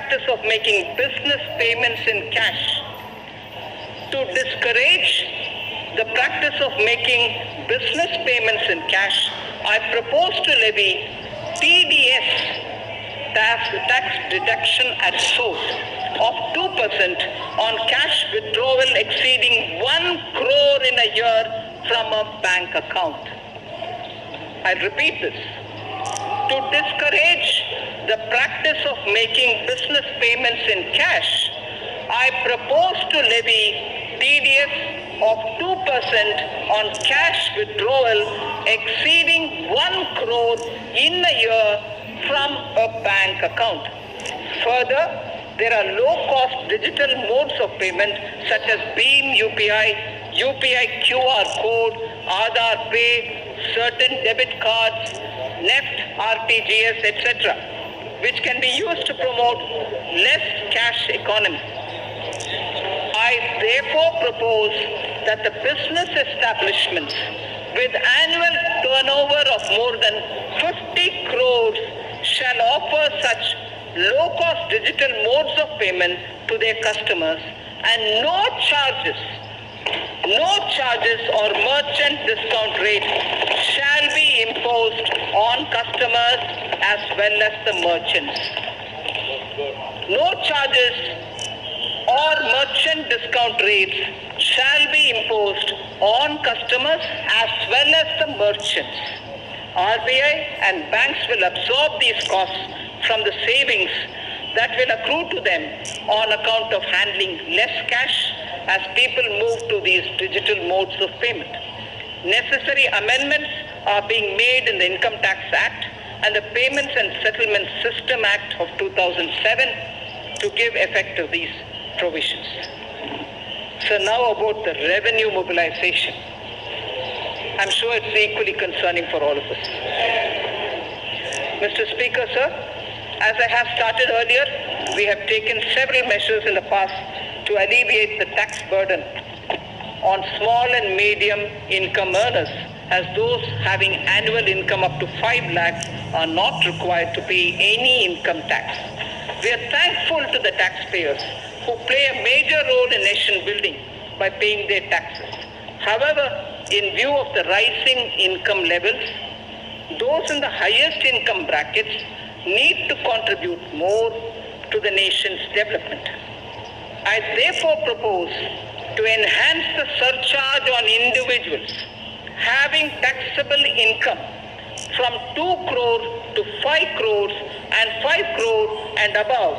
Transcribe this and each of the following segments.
practice of making business payments in cash. To discourage the practice of making business payments in cash, I propose to levy TDS, tax deduction at source, of 2% on cash withdrawal exceeding 1 crore in a year from a bank account. I'll repeat this. To discourage the practice of making business payments in cash, I propose to levy TDS of 2% on cash withdrawal exceeding 1 crore in a year from a bank account. Further, there are low-cost digital modes of payment such as BHIM UPI, UPI QR code, Aadhaar Pay, certain debit cards, NEFT, RTGS, etc., which can be used to promote less cash economy. I therefore propose that the business establishments with annual turnover of more than 50 crores shall offer such low-cost digital modes of payment to their customers, and no charges or merchant discount rate shall be imposed on customers as well as the merchants. No charges or merchant discount rates shall be imposed on customers as well as the merchants. RBI and banks will absorb these costs from the savings that will accrue to them on account of handling less cash as people move to these digital modes of payment. Necessary amendments are being made in the Income Tax Act and the Payments and Settlement System Act of 2007 to give effect to these provisions. So now about the revenue mobilization. I'm sure it's equally concerning for all of us. Mr. Speaker, sir, as I have started earlier, we have taken several measures in the past to alleviate the tax burden on small and medium income earners, as those having annual income up to 5 lakhs are not required to pay any income tax. We are thankful to the taxpayers who play a major role in nation building by paying their taxes. However, in view of the rising income levels, those in the highest income brackets need to contribute more to the nation's development. I therefore propose to enhance the surcharge on individuals having taxable income from 2 crore to 5 crores and 5 crore and above,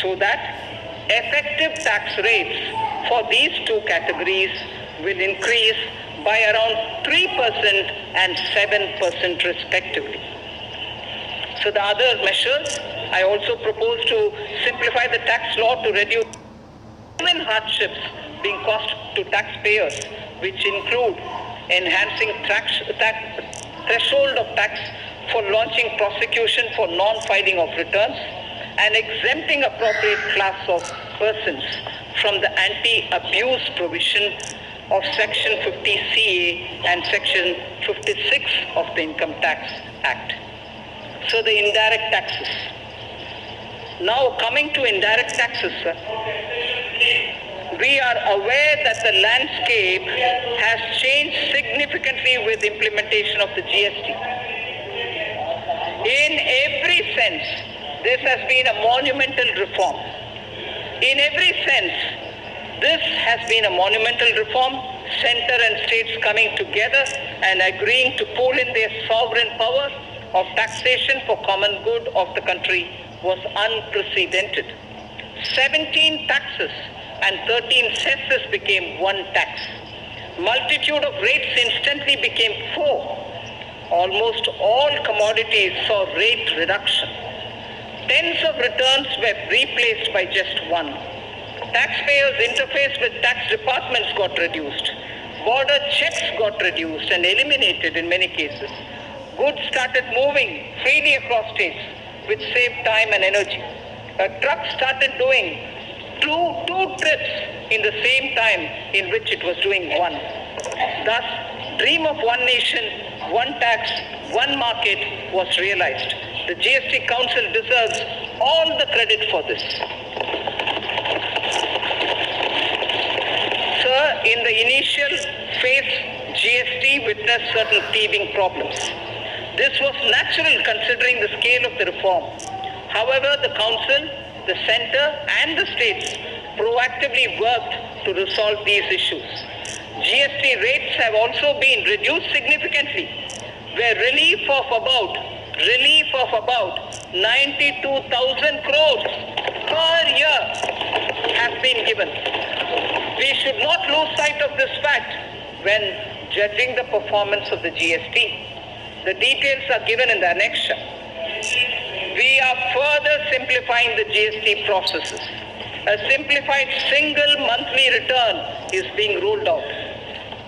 so that effective tax rates for these two categories will increase by around 3% and 7% respectively. So the other measures, I also propose to simplify the tax law to reduce genuine hardships being caused to taxpayers, which include enhancing threshold of tax for launching prosecution for non-filing of returns, and exempting appropriate class of persons from the anti-abuse provision of Section 50CA and Section 56 of the Income Tax Act. So the indirect taxes. Now coming to indirect taxes, sir. We are aware that the landscape has changed significantly with implementation of the GST. In every sense, this has been a monumental reform. In every sense, this has been a monumental reform, center and states coming together and agreeing to pool in their sovereign power of taxation for common good of the country was unprecedented. 17 taxes and 13 cesses became one tax. Multitude of rates instantly became 4. Almost all commodities saw rate reduction. Tens of returns were replaced by just one. Taxpayers' interface with tax departments got reduced. Border checks got reduced and eliminated in many cases. Goods started moving freely across states, which saved time and energy. A truck started doing two trips in the same time in which it was doing one. Thus, dream of one nation, one tax, one market was realized. The GST Council deserves all the credit for this. Sir, in the initial phase, GST witnessed certain teething problems. This was natural considering the scale of the reform. However, the Council, the Centre and the states proactively worked to resolve these issues. GST rates have also been reduced significantly, where relief of about 92,000 crores per year has been given. We should not lose sight of this fact when judging the performance of the GST. The details are given in the annexure. We are further simplifying the GST processes. A simplified single monthly return is being rolled out.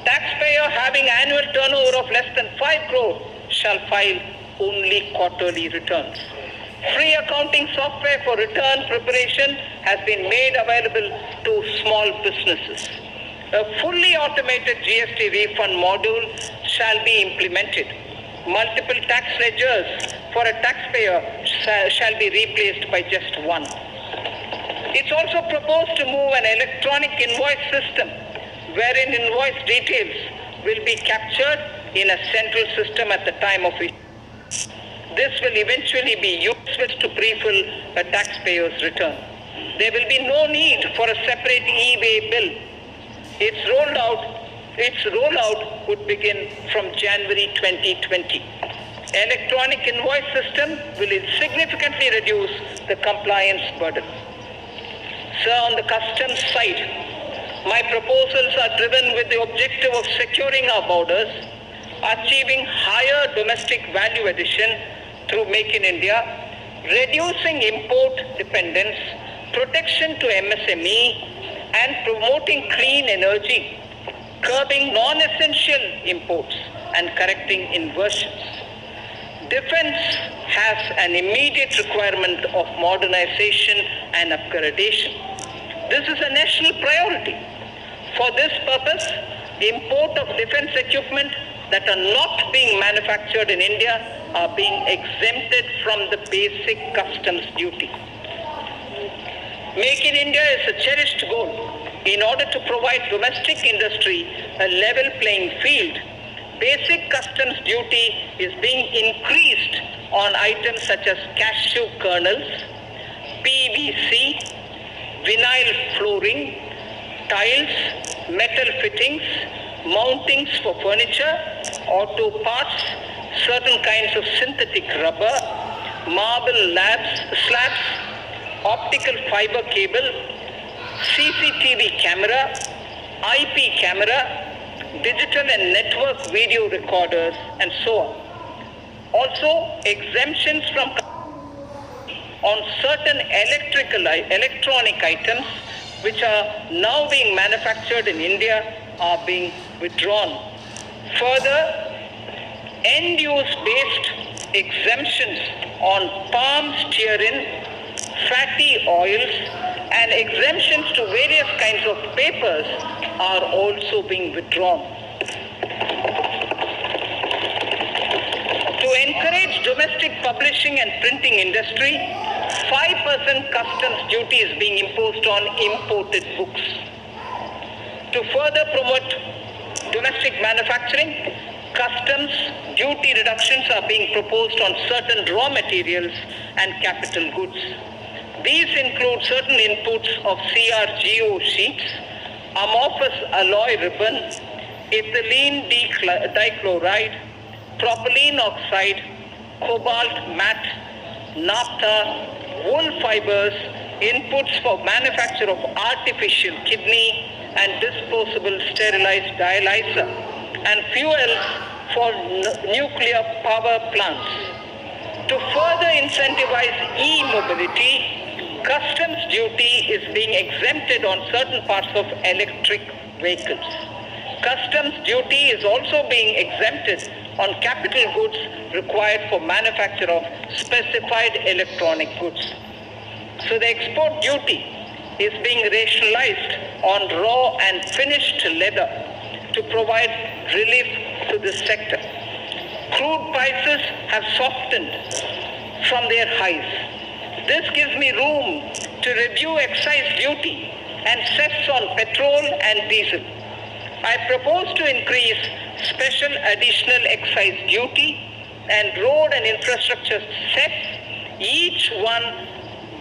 Taxpayer having annual turnover of less than 5 crore shall file only quarterly returns. Free accounting software for return preparation has been made available to small businesses. A fully automated GST refund module shall be implemented. Multiple tax ledgers for a taxpayer shall be replaced by just one. It's also proposed to move an electronic invoice system wherein invoice details will be captured in a central system at the time of issue. This will eventually be used to pre-fill a taxpayer's return. There will be no need for a separate e-way bill. Its rollout would begin from January 2020. Electronic invoice system will significantly reduce the compliance burden. Sir, on the customs side, my proposals are driven with the objective of securing our borders, achieving higher domestic value addition through Make in India, reducing import dependence, protection to MSME, and promoting clean energy, curbing non-essential imports, and correcting inversions. Defense has an immediate requirement of modernization and upgradation. This is a national priority. For this purpose, import of defense equipment that are not being manufactured in India are being exempted from the basic customs duty. Make in India is a cherished goal. In order to provide domestic industry a level playing field, basic customs duty is being increased on items such as cashew kernels, PVC, vinyl flooring, tiles, metal fittings, mountings for furniture, auto parts, certain kinds of synthetic rubber, marble slabs, optical fiber cable, CCTV camera, IP camera, digital and network video recorders, and so on. Also, exemptions from on certain electronic items which are now being manufactured in India are being withdrawn. Further, end-use based exemptions on palm stearin, fatty oils, and exemptions to various kinds of papers are also being withdrawn. To encourage domestic publishing and printing industry, 5% customs duty is being imposed on imported books. To further promote domestic manufacturing, customs duty reductions are being proposed on certain raw materials and capital goods. These include certain inputs of CRGO sheets, amorphous alloy ribbon, ethylene dichloride, propylene oxide, cobalt matte, naphtha, wool fibers, inputs for manufacture of artificial kidney and disposable sterilized dialyzer, and fuels for nuclear power plants. To further incentivize e-mobility, customs duty is being exempted on certain parts of electric vehicles. Customs duty is also being exempted on capital goods required for manufacture of specified electronic goods. So the export duty is being rationalized on raw and finished leather to provide relief to this sector. Crude prices have softened from their highs. This gives me room to review excise duty and cess on petrol and diesel. I propose to increase special additional excise duty and road and infrastructure cess, each one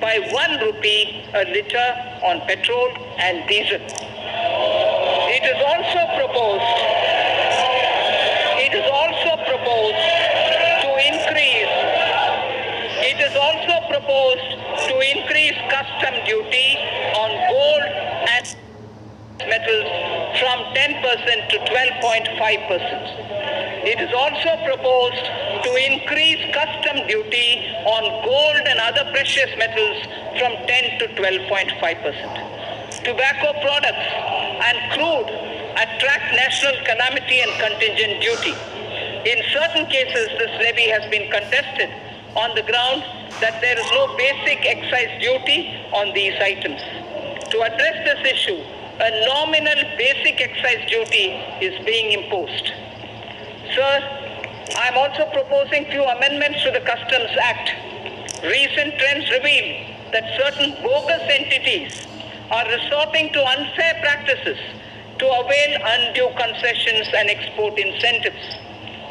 by 1 rupee a litre on petrol and diesel. It is also proposed to increase custom duty on gold and metals from 10% to 12.5%. It is also proposed to increase custom duty on gold and other precious metals from 10 to 12.5%. Tobacco products and crude attract national calamity and contingent duty. In certain cases, this levy has been contested on the ground that there is no basic excise duty on these items. To address this issue, a nominal basic excise duty is being imposed. Sir, I am also proposing few amendments to the Customs Act. Recent trends reveal that certain bogus entities are resorting to unfair practices to avail undue concessions and export incentives.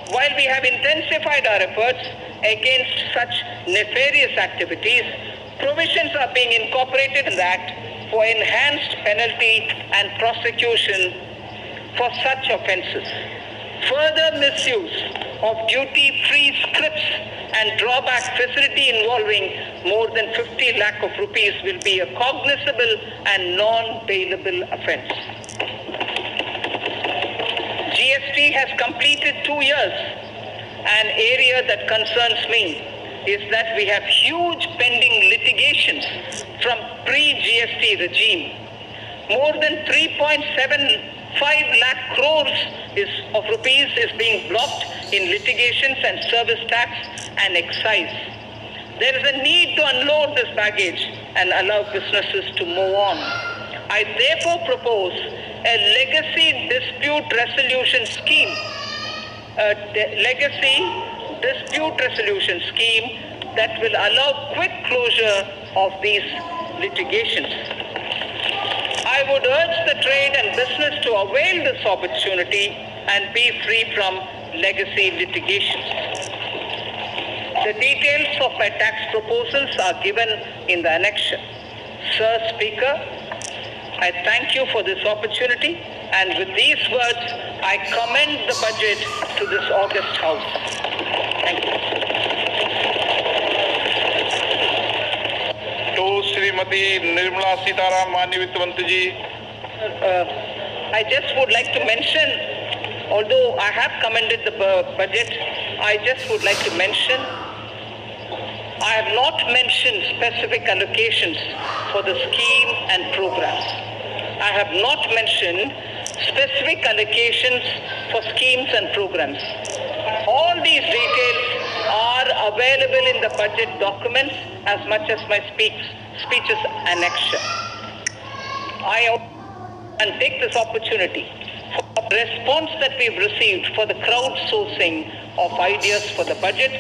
While we have intensified our efforts against such nefarious activities, provisions are being incorporated in the Act for enhanced penalty and prosecution for such offences. Further misuse of duty-free scrips and drawback facility involving more than 50 lakh of rupees will be a cognizable and non-bailable offence. GST has completed 2 years. An area that concerns me is that we have huge pending litigations from pre-GST regime. More than 3.75 lakh crores of rupees is being blocked in litigations and service tax and excise. There is a need to unload this baggage and allow businesses to move on. I therefore propose a legacy dispute resolution scheme, that will allow quick closure of these litigations. I would urge the trade and business to avail this opportunity and be free from legacy litigations. The details of my tax proposals are given in the annexure. Sir Speaker, I thank you for this opportunity, and with these words, I commend the budget to this august House. Thank you. To Srimati Nirmala Sitaram, Manya Vitt Mantri ji. I just would like to mention, although I have commended the budget, I just would like to mention, I have not mentioned specific allocations for the scheme and programs. I have not mentioned specific allocations for schemes and programs. All these details are available in the budget documents as much as my speech's annexure. I take this opportunity for the response that we've received for the crowdsourcing of ideas for the budget.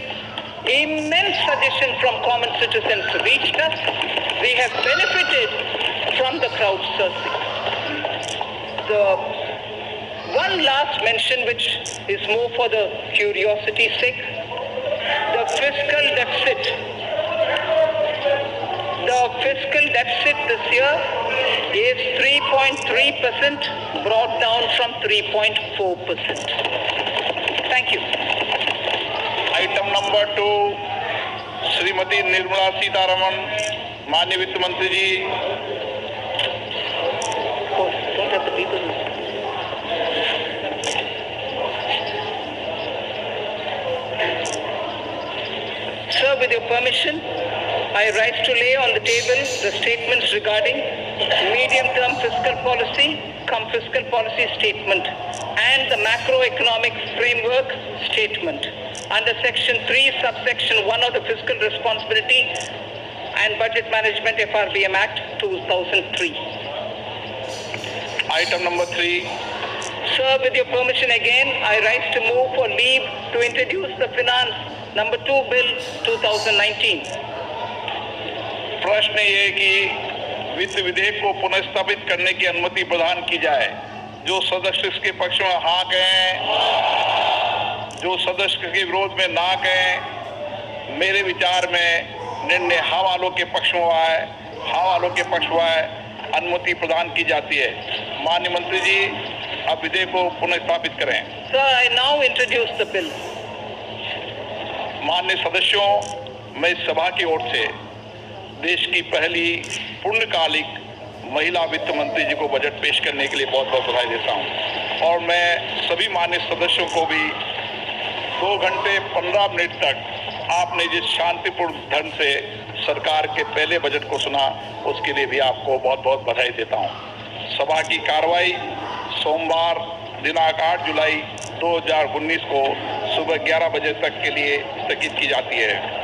Immense suggestions from common citizens reached us. We have benefited from the crowdsourcing. The one last mention, which is more for the curiosity's sake, the fiscal deficit. The fiscal deficit this year is 3.3%, brought down from 3.4%. Thank you. Item number 2, Srimati Nirmala Sitaraman, Manya Vitt Mantri ji. Don't have the people. Sir, with your permission, I rise to lay on the table the statements regarding medium-term fiscal policy, fiscal policy statement, and the macroeconomic framework statement under Section 3, subsection 1 of the Fiscal Responsibility and Budget Management FRBM Act 2003. Item number 3. Sir, with your permission again, I rise to move for leave to introduce the Finance number 2 Bill 2019. प्रश्न ये कि वित्त विधेयक को पुनर्स्थापित करने की अनुमति प्रदान की जाए। जो सदस्य इसके पक्ष में हाँ कहें, जो सदस्य के विरोध में ना कहें। मेरे विचार में निर्णय हाँ वालों के पक्ष में हुआ है, हाँ वालों के पक्ष हुआ है, अनुमति प्रदान की जाती है। माननीय मंत्री जी, अब विधेयक को पुनर्स्थापित करें। Sir, I now introduce the bill. माननीय सदस्यों, मैं इस सभा की ओर से देश की पहली पूर्णकालिक महिला वित्त मंत्री जी को बजट पेश करने के लिए बहुत बहुत बधाई देता हूं। और मैं सभी माननीय सदस्यों को भी 2 घंटे 15 मिनट तक आपने जिस शांतिपूर्ण ढंग से सरकार के पहले बजट को सुना, उसके लिए भी आपको बहुत बहुत बधाई देता हूं। सभा की कार्रवाई सोमवार दिनांक 8 जुलाई 2019 को सुबह 11 बजे तक के लिए स्थगित की जाती है।